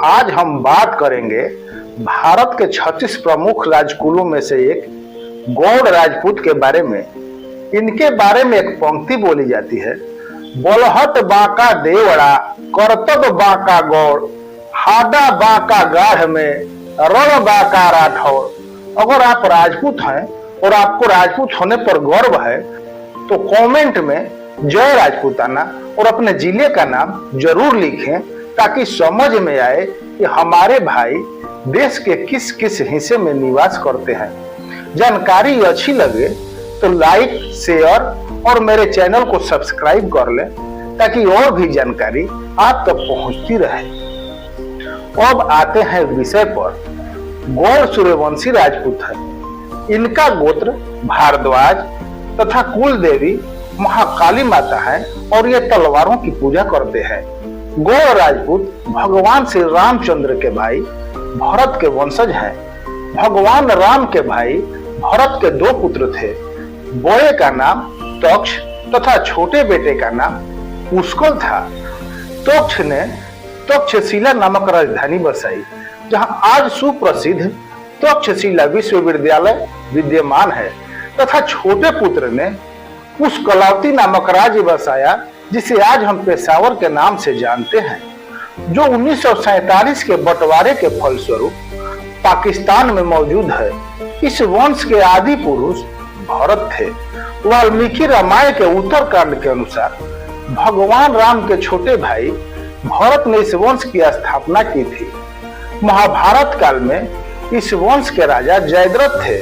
आज हम बात करेंगे भारत के 36 प्रमुख राजकुलों में से एक गौड़ राजपूत के बारे में। इनके बारे में एक पंक्ति बोली जाती है, बोलहट बांका देवड़ा करतब बांका गौड़, हादा बांका गाढ़ में रण बांका राठौर। अगर आप राजपूत हैं और आपको राजपूत होने पर गर्व है तो कमेंट में जय राजपूताना और अपने जिले का नाम जरूर लिखें, ताकि समझ में आए कि हमारे भाई देश के किस किस हिस्से में निवास करते हैं। जानकारी अच्छी लगे तो लाइक, शेयर और मेरे चैनल को सब्सक्राइब कर लें, ताकि और भी जानकारी आप तक पहुंचती रहे। अब आते हैं विषय पर। गौड़ सूर्यवंशी राजपूत है। इनका गोत्र भारद्वाज तथा कुल देवी महाकाली माता है और ये तलवारों की पूजा करते हैं। गौड़ राजपूत भगवान श्री रामचंद्र के भाई भरत के वंशज हैं। भगवान राम के भाई भरत के 2 पुत्र थे। बड़े का नाम तक्ष तथा छोटे बेटे का नाम पुष्कल था। तक्ष ने तक्षशिला नामक राजधानी बसाई, जहां आज सुप्रसिद्ध तक्षशिला विश्वविद्यालय विद्यमान है, तथा छोटे पुत्र ने पुष्कलावती नामक राज्य बसाया, जिसे आज हम पेशावर के नाम से जानते हैं, जो 1947 के बंटवारे के फलस्वरूप पाकिस्तान में मौजूद है। इस वंश के आदि पुरुष भरत थे। वाल्मीकि रामायण के उत्तरकांड के अनुसार भगवान राम के छोटे भाई भरत ने इस वंश की स्थापना की थी। महाभारत काल में इस वंश के राजा जयद्रथ थे।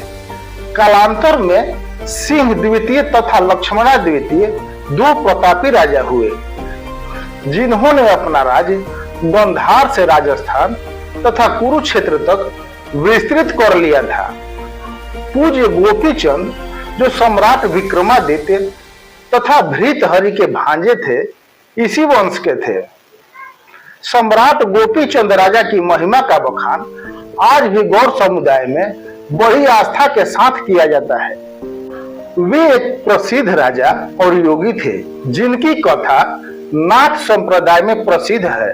कालांतर में सिंह द्वितीय तथा लक्ष्मणा द्वितीय 2 प्रतापी राजा हुए, जिन्होंने अपना राज्य गंधार से राजस्थान तथा कुरुक्षेत्र तक विस्तृत कर लिया था। पूज्य गोपीचंद, जो सम्राट विक्रमादित्य तथा भृतहरि के भांजे थे, इसी वंश के थे। सम्राट गोपीचंद राजा की महिमा का बखान आज भी गौड़ समुदाय में बड़ी आस्था के साथ किया जाता है। वे एक प्रसिद्ध राजा और योगी थे, जिनकी कथा नाथ संप्रदाय में प्रसिद्ध है।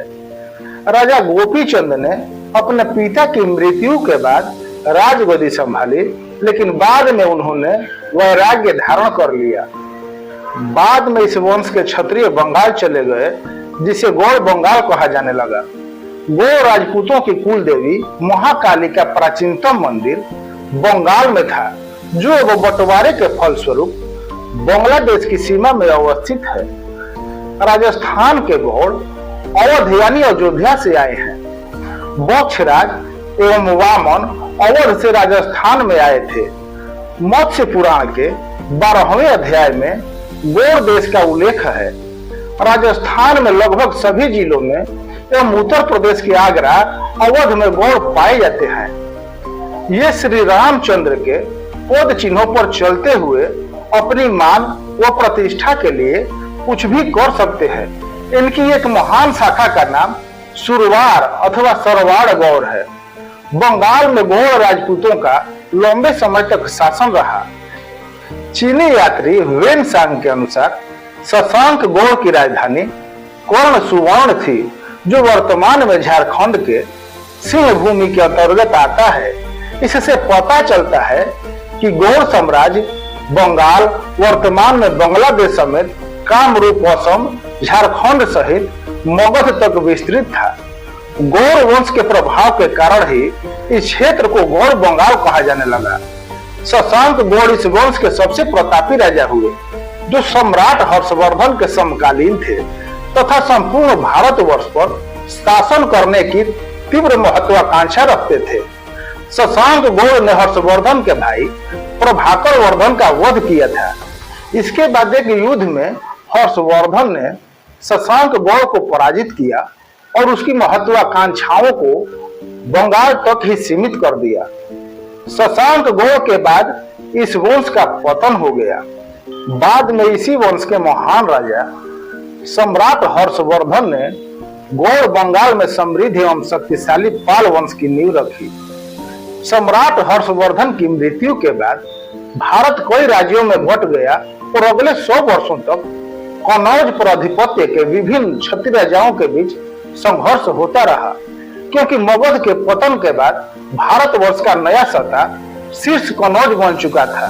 राजा गोपीचंद ने अपने पिता की मृत्यु के बाद राजगद्दी संभाली, लेकिन बाद में उन्होंने वैराग्य धारण कर लिया। बाद में इस वंश के क्षत्रिय बंगाल चले गए, जिसे गौड़ बंगाल कहा जाने लगा। गौड़ राजपूतों की कुल देवी महाकाली का प्राचीनतम मंदिर बंगाल में था, जो बंटवारे के फलस्वरूप बांग्लादेश की सीमा में अवस्थित है। राजस्थान के गौड़ अवध यानी अयोध्या से आए हैं। बक्षराज एवं वामन अवध से राजस्थान में आए थे। मत्स्य पुराण के 12वें अध्याय में गौड़ देश का उल्लेख है। राजस्थान में लगभग सभी जिलों में एवं उत्तर प्रदेश के आगरा, अवध में गौड़ पाए जाते हैं। ये श्री रामचंद्र के पद चिन्हों पर चलते हुए अपनी मान व प्रतिष्ठा के लिए कुछ भी कर सकते हैं। इनकी एक महान शाखा का नाम सुरवार अथवा सरवाड़ गौड़ है। बंगाल में गौड़ राजपूतों का लंबे समय तक शासन रहा। चीनी यात्री वेन सांग के अनुसार शशांक गौड़ की राजधानी कर्ण सुवर्ण थी, जो वर्तमान में झारखंड के सिंह भूमि के अंतर्गत आता है। इससे पता चलता है कि गौड़ साम्राज्य बंगाल, वर्तमान में बांग्लादेश समेत कामरूप, असम, झारखंड सहित मगध तक विस्तृत था। गौड़ वंश के प्रभाव के कारण ही इस क्षेत्र को गौड़ बंगाल कहा जाने लगा। शशांक गौड़ इस वंश के सबसे प्रतापी राजा हुए, जो सम्राट हर्षवर्धन के समकालीन थे तथा संपूर्ण भारतवर्ष पर शासन करने की तीव्र महत्वाकांक्षा रखते थे। शशांक गौड़ ने हर्षवर्धन के भाई प्रभाकर वर्धन का वध किया था। इसके बाद एक युद्ध में हर्षवर्धन ने शशांक गौड़ को पराजित किया और उसकी महत्वाकांक्षाओं को बंगाल तक ही सीमित कर दिया। शशांक गौड़ के बाद इस वंश का पतन हो गया। बाद में इसी वंश के महान राजा सम्राट हर्षवर्धन ने गौड़ बंगाल में समृद्ध एवं शक्तिशाली पाल वंश की नींव रखी। सम्राट हर्षवर्धन की मृत्यु के बाद भारत कई राज्यों में बंट गया और अगले 100 वर्षों तक कनौज पर आधिपत्य के विभिन्न क्षत्रिय राजाओं के बीच संघर्ष होता रहा। क्योंकि मगध के पतन के बाद भारतवर्ष का नया सत्ता शीर्ष कनौज बन चुका था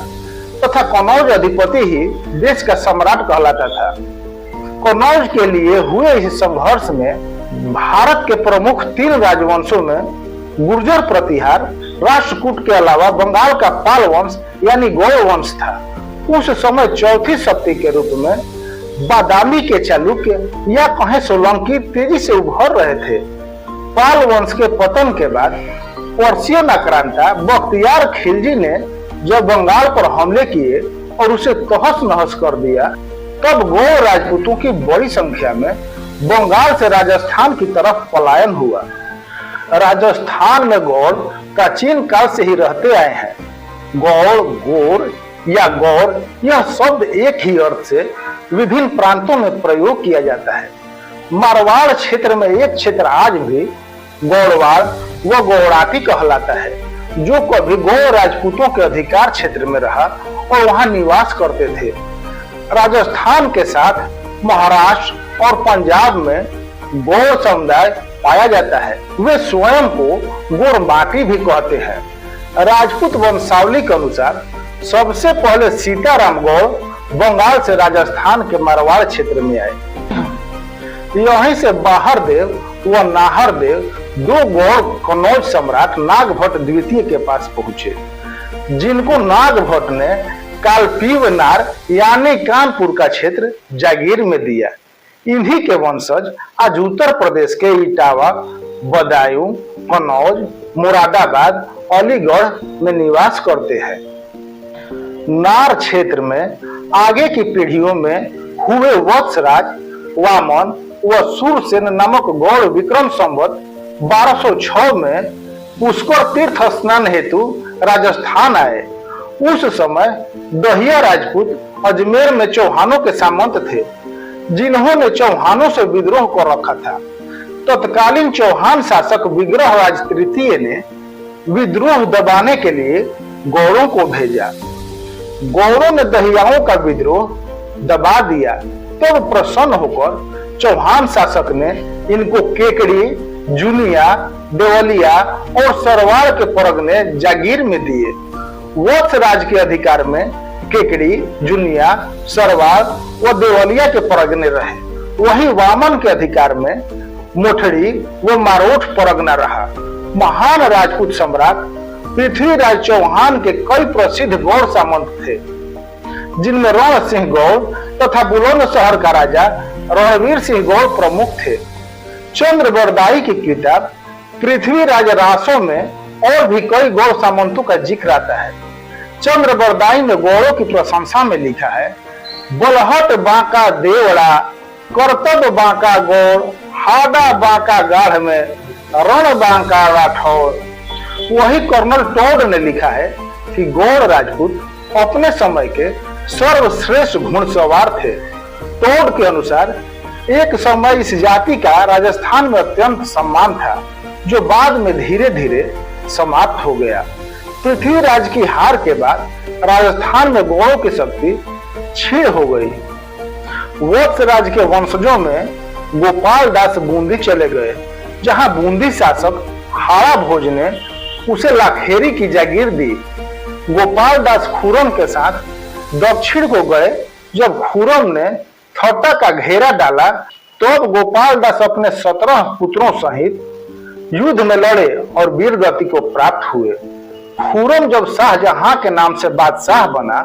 तथा कनौज अधिपति ही देश का सम्राट कहलाता था। कनौज के लिए हुए इस संघर्ष में भारत के प्रमुख 3 राजवंशों में गुर्जर प्रतिहार राष्ट्रकूट के अलावा बंगाल का पाल वंश यानी गौड़ वंश था। उस समय चौथी शक्ति के रूप में बादामी के चालुक्य या कहें सोलंकी तेजी से उभर रहे थे। पाल वंश के पतन के बाद पर्शियन आक्रांता बख्तियार खिलजी ने जब बंगाल पर हमले किए और उसे तहस नहस कर दिया, तब गौड़ राजपूतों की बड़ी संख्या में बंगाल से राजस्थान की तरफ पलायन हुआ। राजस्थान में गौड़ प्राचीन काल से ही रहते आए हैं। गौड़, गोर या गौर यह शब्द एक ही अर्थ से विभिन्न प्रांतों में प्रयोग किया जाता है। मारवाड़ क्षेत्र में एक क्षेत्र आज भी गौड़वाड़ व गौड़ाटी कहलाता है, जो कभी गौड़ राजपूतों के अधिकार क्षेत्र में रहा और वहां निवास करते थे। राजस्थान के साथ महाराष्ट्र और पंजाब में गौड़ समुदाय पाया जाता है। वे स्वयं को गोरमाटी भी कहते हैं। राजपूत वंशावली के अनुसार सबसे पहले सीताराम गौड़ बंगाल से राजस्थान के मारवाड़ क्षेत्र में आए। यहीं से बाहर देव व नाहर देव 2 गौड़ कनौज सम्राट नागभट्ट द्वितीय के पास पहुंचे, जिनको नागभट्ट ने कालपीवनार यानी कानपुर का क्षेत्र जागीर में दिया। इन्हीं के वंशज आज उत्तर प्रदेश के इटावा, बदायूं, कनौज, मुरादाबाद, अलीगढ़ में निवास करते हैं। नार क्षेत्र में आगे की पीढ़ियों में हुए वत्सराज, वामन व सूरसेन नामक गौड़ विक्रम संवत 1206 में पुष्कर तीर्थ स्नान हेतु राजस्थान आए। उस समय दहिया राजपूत अजमेर में चौहानों के सामंत थे, जिन्होंने चौहानों से विद्रोह कर रखा था। तत्कालीन चौहान शासक विग्रहराज तृतीय ने विद्रोह दबाने के लिए गौड़ों को भेजा। गौड़ों ने दहियाओं का विद्रोह दबा दिया। तब प्रसन्न होकर चौहान शासक ने इनको केकड़ी, जुनिया, देवलिया और सरवाड़ के परगने जागीर में दिए। वत्स राज के अधिकार में केकड़ी, जुनिया, सरवाड़ व देवलिया के परगने रहे। वहीं वामन के अधिकार में मोठड़ी व मारोठ परगना रहा। महान राजपूत सम्राट पृथ्वीराज चौहान के कई प्रसिद्ध गौड़ सामंत थे, जिनमें रण सिंह गौड़ तथा बुलंदशहर का राजा रणवीर सिंह गौड़ प्रमुख थे। चंद्रबरदाई की किताब पृथ्वीराज रासों में और भी कई गौड़ सामंतों का जिक्र आता है। चंद्रबरदाई ने गौड़ों की प्रशंसा में लिखा है, बलहट बांका देवड़ा, करतब बांका गौड़, हादा बांका गाढ़ में, रण बांका राठौर। वही कर्नल टोड ने लिखा है कि गौड़ राजपूत अपने समय के सर्वश्रेष्ठ घुड़सवार थे। टोड के अनुसार एक समय इस जाति का राजस्थान में अत्यंत सम्मान था, जो बाद में धीरे धीरे समाप्त हो गया। पृथ्वीराज की हार के बाद राजस्थान में गौड़ों की शक्ति क्षीण हो गई। वत्स राज के वंशजों में गोपाल दास बूंदी चले गए, जहां बूंदी शासक हाड़ा भोज ने उसे लाखेरी की जागीर दी। गोपाल दास खुरम के साथ दक्षिण को गए। जब खुरम ने थट्टा का घेरा डाला, तब गोपाल दास अपने 17 पुत्रों सहित युद्ध में लड़े और वीर गति को प्राप्त हुए। खुरम जब शाहजहां के नाम से बादशाह बना,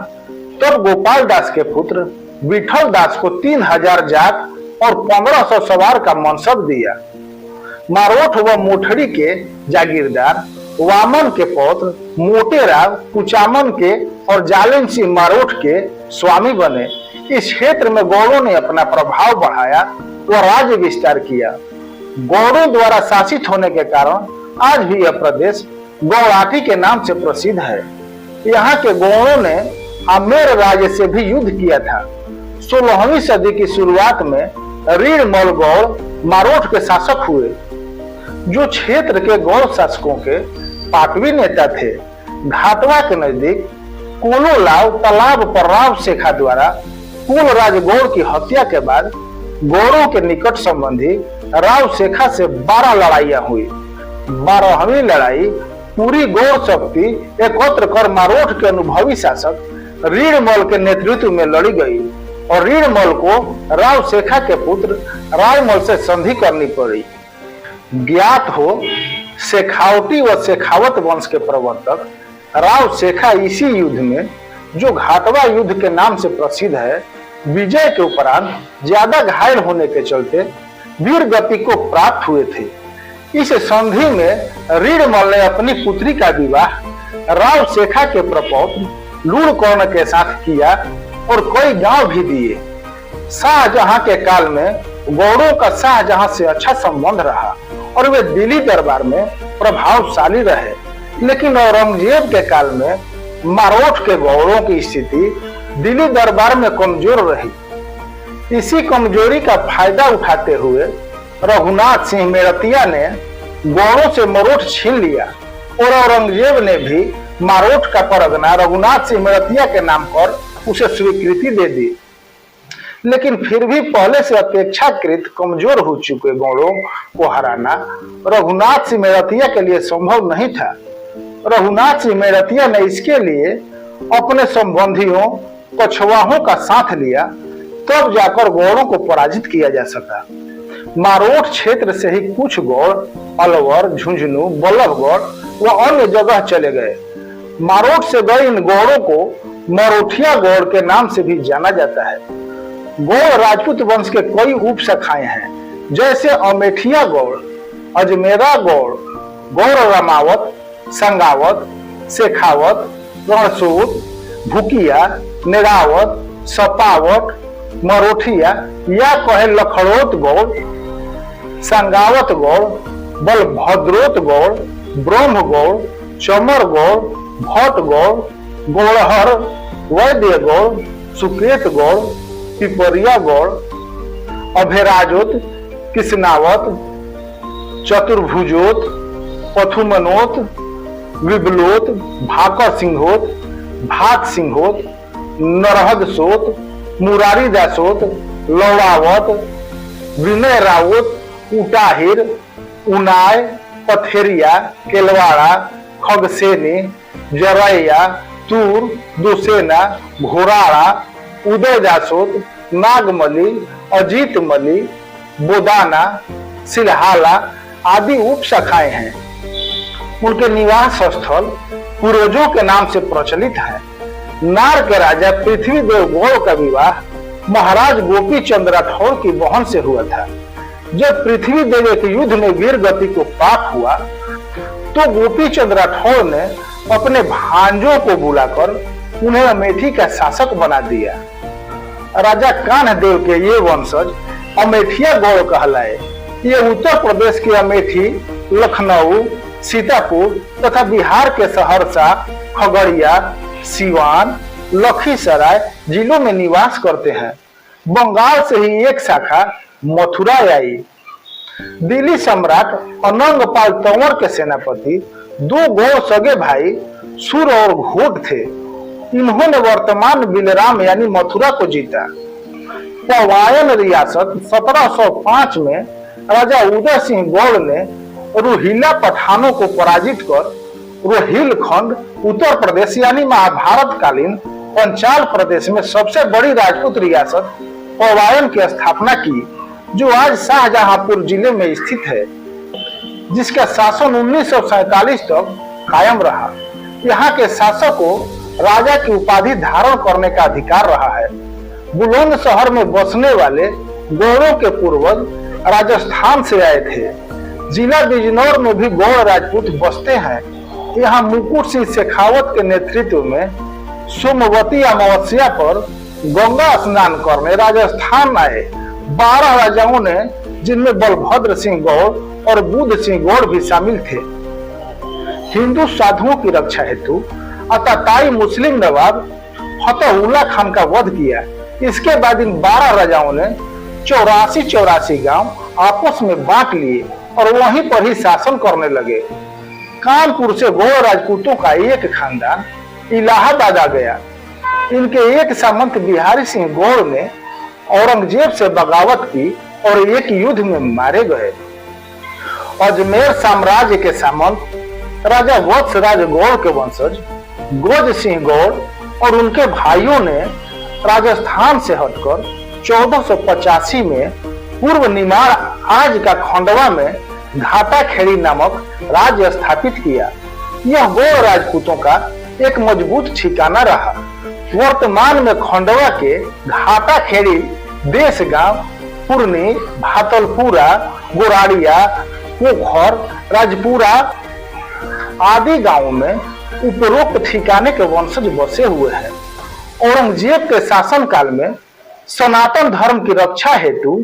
तब गोपाल दास के पुत्र विठल दास को 3000 जाट और 1500 सवार का मनसब दिया। मारोठ व मोठड़ी के जागीरदार वामन के पौत्र मोटेराव कुचामन के और जालिम सिंह मारोठ के स्वामी बने। इस क्षेत्र में गौड़ों ने अपना प्रभाव बढ़ाया व राज्य विस्तार किया। गौड़ों द्वारा शासित होने के कारण आज भी यह प्रदेश गौड़ाटी के नाम से प्रसिद्ध है। यहाँ के गौड़ों ने आमेर राज्य से भी युद्ध किया था। 16वीं सदी की शुरुआत में रीढ़मल गौड़ मारोठ के शासक हुए, जो क्षेत्र के गौड़ शासकों के पाटवी नेता थे। घाटवा के नजदीक कोलोलाव तालाब पर राव शेखा द्वारा कुल राजगौड़ की हत्या के बाद गौड़ों के निकट संबंधी राव शेखा से 12 लड़ाइयां हुई। 12वीं लड़ाई पूरी गौड़ शक्ति एकत्र कर मारोठ के अनुभवी शासक रीडमल के नेतृत्व में लड़ी गई और रीडमल को राव शेखा के पुत्र रायमल से संधि करनी पड़ी। ज्ञात हो शेखावटी व शेखावत वंश के प्रवर्तक राव शेखा इसी युद्ध में, जो घाटवा युद्ध के नाम से प्रसिद्ध है, विजय के उपरांत ज्यादा घायल होने के चलते वीर गति को प्राप्त हुए थे। इस संधि में रीडमल ने अपनी पुत्री का विवाह राव शेखा के प्रपौत्र लूणकर्ण के साथ किया और कई गांव भी दिए। शाहजहां के काल में गौड़ों का शाहजहां से अच्छा संबंध रहा और वे दिल्ली दरबार में प्रभावशाली रहे, लेकिन औरंगजेब के काल में मारोठ के गौड़ों की स्थिति दिल्ली दरबार में कमजोर रही। इसी कमजोरी का फायदा उठाते हुए रघुनाथ सिंह मेड़तिया ने गौड़ों से मरोठ छीन लिया और औरंगजेब ने भी मारोठ का परगना रघुनाथ सिंह मेड़तिया के नाम पर उसे स्वीकृति दे दी। लेकिन फिर भी पहले से अपेक्षाकृत कमजोर हो चुके गौड़ों को हराना रघुनाथ सिंह मेड़तिया के लिए संभव नहीं था। रघुनाथ सिंह मेड़तिया ने इसके लिए अपने संबंधियों कछवाहों का साथ लिया, तब जाकर गौड़ों को पराजित किया जा सका। मारोठ क्षेत्र से ही कुछ गौड़ अलवर, झुंझुनू, बल्लभगढ़ व अन्य जगह चले गए। मारोठ से गए इन गौड़ों को मरोठिया गौड़ के नाम से भी जाना जाता है। गौड़ राजपूत वंश के कई उप शाखाएं हैं, जैसे अमेठिया गौड़, अजमेरा गौड़, गौड़ रामावत, संगावत, शेखावत, रणसूत, भुकिया, नेगावत, सपावट, मरोठिया या कहे लखड़ोत गौड़, संगावत गौड़, बलभद्रोत गौड़, ब्रह्म गौड़, चमर गौड़, भट्ट गौड़, गौड़हर, वैद्य गौड़, सुकेत गौड़, पिपरिया गौड़, अभेराजोत, किसनावत, चतुर्भुजोत, पथुमनोत, विबलोत, भाकर सिंहोत, भाग सिंहोत, नरहद सोत, मुरारी दासोत, लौड़ावत, विनय रावत, उटाहिर, उनाय, पथेरिया, केलवाड़ा, खगसेनी, जरैया, तूर, दुसेना, घोराड़ा, उदय दासोत, नागमली, अजीतमली, बोदाना, सिलहाला आदि उप शाखाएं हैं। उनके निवास स्थल पूर्वजों के नाम से प्रचलित है। नार के राजा पृथ्वीदेव गौड़ का विवाह महाराज गोपी चंद राठौर की बहन से हुआ था। जब पृथ्वीदेव एक युद्ध में वीर गति को प्राप्त हुआ तो गोपी चंद राठौर ने अपने भांजों को बुलाकर उन्हें अमेठी का शासक बना दिया। राजा कान्हदेव के ये वंशज अमेठिया गौड़ कहलाए। ये उत्तर प्रदेश के अमेठी, लखनऊ, सीतापुर तथा बिहार के सहरसा, खगड़िया, सीवान, लखीसराय जिलों में निवास करते हैं। बंगाल से ही एक शाखा मथुरा आई। दिल्ली सम्राट अनंगपाल तंवर के सेनापति दो गौड़ सगे भाई सुर और घोट थे। इन्होंने वर्तमान बिलराम यानी मथुरा को जीता। पवायन रियासत 1705 में राजा उदय सिंह गौड़ ने रोहिला पठानों को पराजित कर रोहिलखंड उत्तर प्रदेश यानी महाभारत कालीन पंचाल प्रदेश में सबसे बड़ी राजपूत रियासत पवायन की स्थापना की, जो आज शाहजहांपुर जिले में स्थित है, जिसका शासन 1947 तक कायम रहा। यहाँ के शासक को राजा की उपाधि धारण करने का अधिकार रहा है। बुलंद शहर में बसने वाले गौड़ों के पूर्वज राजस्थान से आए थे। जिला बिजनौर में भी गौड़ राजपूत बसते हैं। यहाँ मुकुट सिंह शेखावत के नेतृत्व में सोमवती अमावस्या पर गंगा स्नान करने राजस्थान आए 12 राजाओं ने, जिनमें बलभद्र सिंह गौड़ और बुद्ध सिंह गौड़ भी शामिल थे। हिंदू साधुओं की रक्षा हेतु अताताई मुस्लिम नवाब फतेहुल्ला खान का वध किया। इसके बाद इन 12 राजाओं ने 84 गांव आपस में बांट लिए और वहीं पर ही शासन करने लगे। कानपुर से गौड़ राजपूतों का एक खानदान इलाहाबाद आ गया। इनके एक सामंत बिहारी सिंह गौड़ ने औरंगजेब से बगावत की और एक युद्ध में मारे गए। अजमेर साम्राज्य के सामंत राजा वत्सराज गौड़ के वंशज गोज सिंह गौड़ और उनके भाइयों ने राजस्थान से हटकर 1485 में पूर्व निमाड़ आज का खंडवा में घाटा खेड़ी नामक राज्य स्थापित किया। यह गौड़ राजपूतों का एक मजबूत ठिकाना रहा। वर्तमान में खंडवा के घाटा खेड़ी देश गांव पुरनी, भातलपुरा, गोराड़िया, पोखर, राजपुरा आदि गांवों में उपरोक्त ठिकाने के वंशज बसे हुए हैं। औरंगजेब के शासनकाल में सनातन धर्म की रक्षा हेतु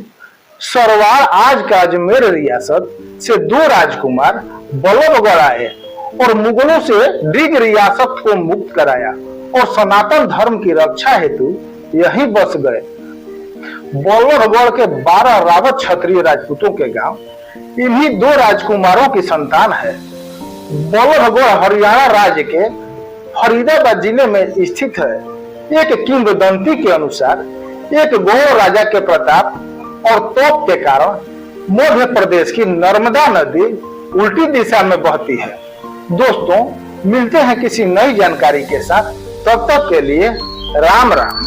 सरवार आज का अजमेर रियासत से 2 राजकुमार बल्लभगढ़ आए और मुगलों से डीग रियासत को मुक्त कराया और सनातन धर्म की रक्षा हेतु यहीं बस गए। बल्लभगढ़ के 12 रावत क्षत्रिय राजपूतों के गांव इन्हीं 2 राजकुमारों की संतान है। बल्लभगढ़ हरियाणा राज्य के फरीदाबाद जिले में स्थित है। एक किंवदंती के अनुसार एक गौड़ राजा के प्रताप और तोप के कारण मध्य प्रदेश की नर्मदा नदी उल्टी दिशा में बहती है। दोस्तों, मिलते हैं किसी नई जानकारी के साथ। तब तक के लिए राम राम।